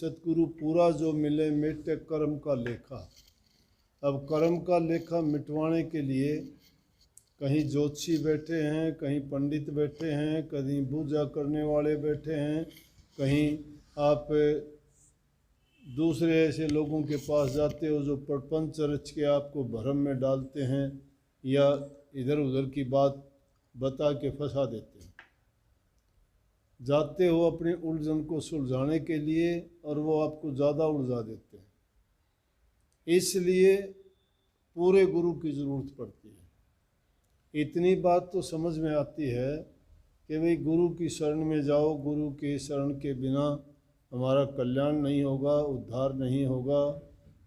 सतगुरु पूरा जो मिले मिटे कर्म का लेखा। अब कर्म का लेखा मिटवाने के लिए कहीं ज्योतिषी बैठे हैं, कहीं पंडित बैठे हैं, कहीं पूजा करने वाले बैठे हैं, कहीं आप दूसरे ऐसे लोगों के पास जाते हो जो प्रपंच रच के आपको भ्रम में डालते हैं या इधर उधर की बात बता के फंसा देते हैं। जाते हो अपनी उलझन को सुलझाने के लिए और वो आपको ज़्यादा उलझा देते हैं। इसलिए पूरे गुरु की ज़रूरत पड़ती है। इतनी बात तो समझ में आती है कि भाई गुरु की शरण में जाओ, गुरु के शरण के बिना हमारा कल्याण नहीं होगा, उद्धार नहीं होगा,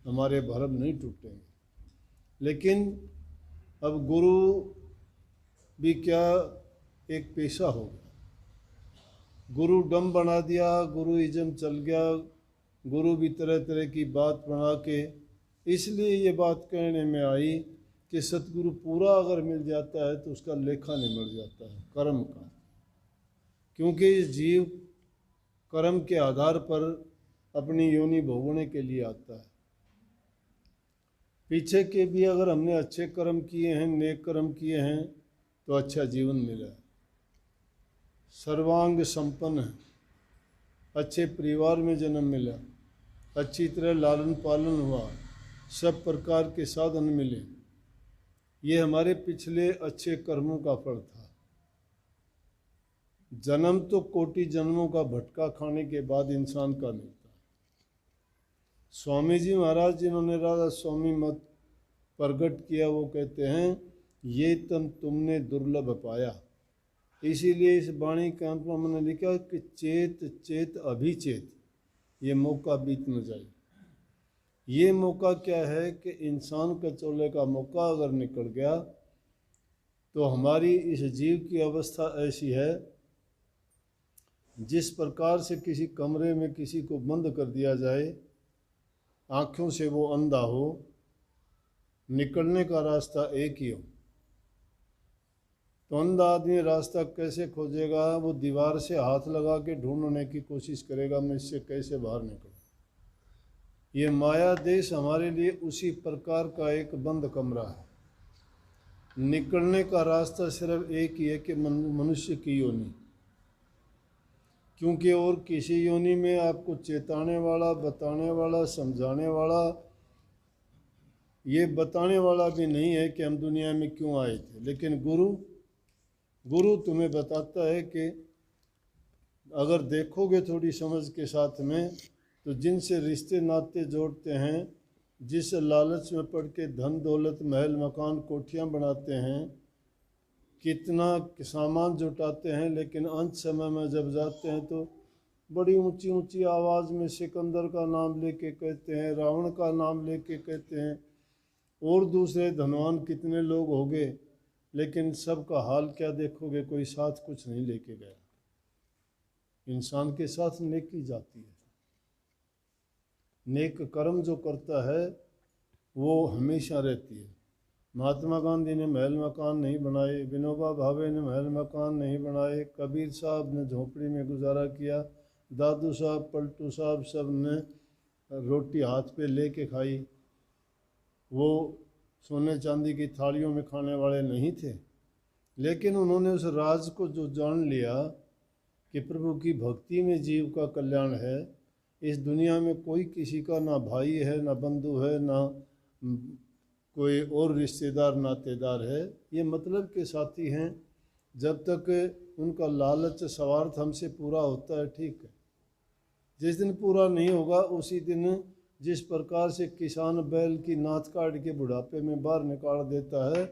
हमारे भरम नहीं टूटेंगे। लेकिन अब गुरु भी क्या एक पेशा हो गया। गुरु डम बना दिया, गुरु इज़म चल गया, गुरु भी तरह तरह की बात बना के। इसलिए ये बात कहने में आई कि सतगुरु पूरा अगर मिल जाता है तो उसका लेखा नहीं मिल जाता है कर्म का, क्योंकि इस जीव कर्म के आधार पर अपनी योनि भोगने के लिए आता है। पीछे के भी अगर हमने अच्छे कर्म किए हैं, नेक कर्म किए हैं तो अच्छा जीवन मिला है, सर्वांग संपन्न है, अच्छे परिवार में जन्म मिला, अच्छी तरह लालन पालन हुआ, सब प्रकार के साधन मिले। ये हमारे पिछले अच्छे कर्मों का फल था। जन्म तो कोटि जन्मों का भटका खाने के बाद इंसान का मिलता है। स्वामी जी महाराज जिन्होंने राधा स्वामी मत प्रकट किया, वो कहते हैं ये तन तुमने दुर्लभ पाया। इसीलिए इस वाणी के अंत में मैंने लिखा कि चेत चेत अभिचेत, ये मौका बीत न जाए। ये मौका क्या है कि इंसान का चोले का मौका अगर निकल गया तो हमारी इस जीव की अवस्था ऐसी है, जिस प्रकार से किसी कमरे में किसी को बंद कर दिया जाए, आँखों से वो अंधा हो, निकलने का रास्ता एक ही हो, तो अंधा आदमी रास्ता कैसे खोजेगा? वो दीवार से हाथ लगा के ढूंढने की कोशिश करेगा, मैं इससे कैसे बाहर निकलूं। ये माया देश हमारे लिए उसी प्रकार का एक बंद कमरा है। निकलने का रास्ता सिर्फ एक ही है कि मनुष्य की योनि, क्योंकि और किसी योनि में आपको चेताने वाला, बताने वाला, समझाने वाला, ये बताने वाला भी नहीं है कि हम दुनिया में क्यों आए थे। लेकिन गुरु तुम्हें बताता है कि अगर देखोगे थोड़ी समझ के साथ में, तो जिनसे रिश्ते नाते जोड़ते हैं, जिस लालच में पड़ के धन दौलत महल मकान कोठियाँ बनाते हैं, कितना सामान जुटाते हैं, लेकिन अंत समय में जब जाते हैं तो बड़ी ऊंची ऊंची आवाज़ में सिकंदर का नाम लेके कहते हैं, रावण का नाम लेके कहते हैं, और दूसरे धनवान कितने लोग हो गए, लेकिन सबका हाल क्या देखोगे? कोई साथ कुछ नहीं लेके गया। इंसान के साथ नेकी जाती है। नेक कर्म जो करता है वो हमेशा रहती है। महात्मा गांधी ने महल मकान नहीं बनाए, विनोबा भावे ने महल मकान नहीं बनाए, कबीर साहब ने झोपड़ी में गुजारा किया, दादू साहब, पलटू साहब सब ने रोटी हाथ पे लेके खाई। वो सोने चांदी की थालियों में खाने वाले नहीं थे, लेकिन उन्होंने उस राज को जो जान लिया कि प्रभु की भक्ति में जीव का कल्याण है। इस दुनिया में कोई किसी का ना भाई है, ना बंधु है, ना कोई और रिश्तेदार नातेदार है, ये मतलब के साथी हैं। जब तक उनका लालच स्वार्थ हमसे पूरा होता है, ठीक है। जिस दिन पूरा नहीं होगा उसी दिन जिस प्रकार से किसान बैल की नाथ काट के बुढ़ापे में बाहर निकाल देता है,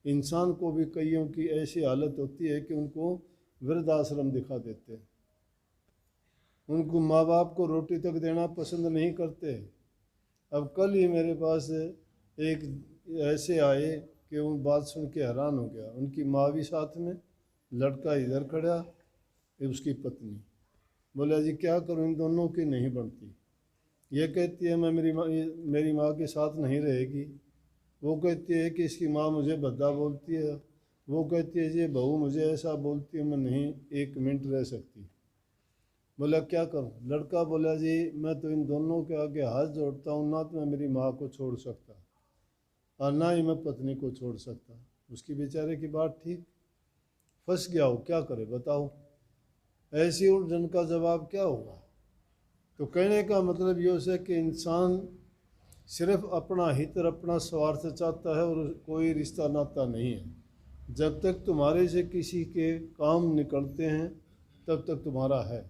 इंसान को भी कईयों की ऐसी हालत होती है कि उनको वृद्धाश्रम दिखा देते हैं। उनको माँ बाप को रोटी तक देना पसंद नहीं करते। अब कल ही मेरे पास एक ऐसे आए कि उन बात सुन के हैरान हो गया। उनकी माँ भी साथ में, लड़का इधर खड़ा, उसकी पत्नी। बोला जी क्या करूँ, इन दोनों की नहीं बनती। ये कहती है मैं मेरी माँ के साथ नहीं रहेगी। वो कहती है कि इसकी माँ मुझे भद्दा बोलती है। वो कहती है जी बहू मुझे ऐसा बोलती है, मैं नहीं एक मिनट रह सकती। बोला क्या करूं? लड़का बोला जी मैं तो इन दोनों के आगे हाथ जोड़ता हूँ, ना तो मैं मेरी माँ को छोड़ सकता और ना ही मैं पत्नी को छोड़ सकता। उसकी बेचारे की बात ठीक, फंस गया हो, क्या करे बताओ? ऐसी उलझन का जवाब क्या होगा? तो कहने का मतलब ये है कि इंसान सिर्फ अपना हित और अपना स्वार्थ चाहता है और कोई रिश्ता नाता नहीं है। जब तक तुम्हारे से किसी के काम निकलते हैं तब तक तुम्हारा है।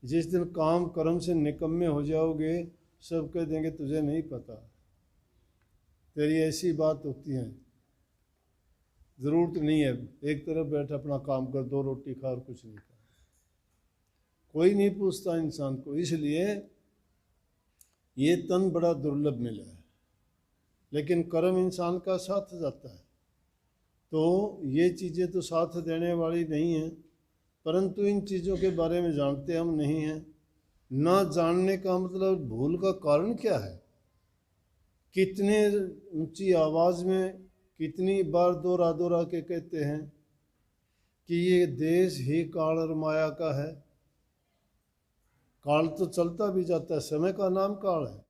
जिस दिन काम कर्म से निकम्मे हो जाओगे सब कह देंगे तुझे नहीं पता, तेरी ऐसी बात होती है, ज़रूरत नहीं है, एक तरफ बैठ अपना काम कर, दो रोटी खा और कुछ नहीं खा। कोई नहीं पूछता इंसान को। इसलिए ये तन बड़ा दुर्लभ मिला है, लेकिन कर्म इंसान का साथ जाता है। तो ये चीज़ें तो साथ देने वाली नहीं हैं, परंतु इन चीज़ों के बारे में जानते हम नहीं हैं। ना जानने का मतलब भूल का कारण क्या है? कितने ऊंची आवाज़ में कितनी बार दोहरा दोहरा के कहते हैं कि ये देश ही काल और माया का है। काल तो चलता भी जाता है, समय का नाम काल है।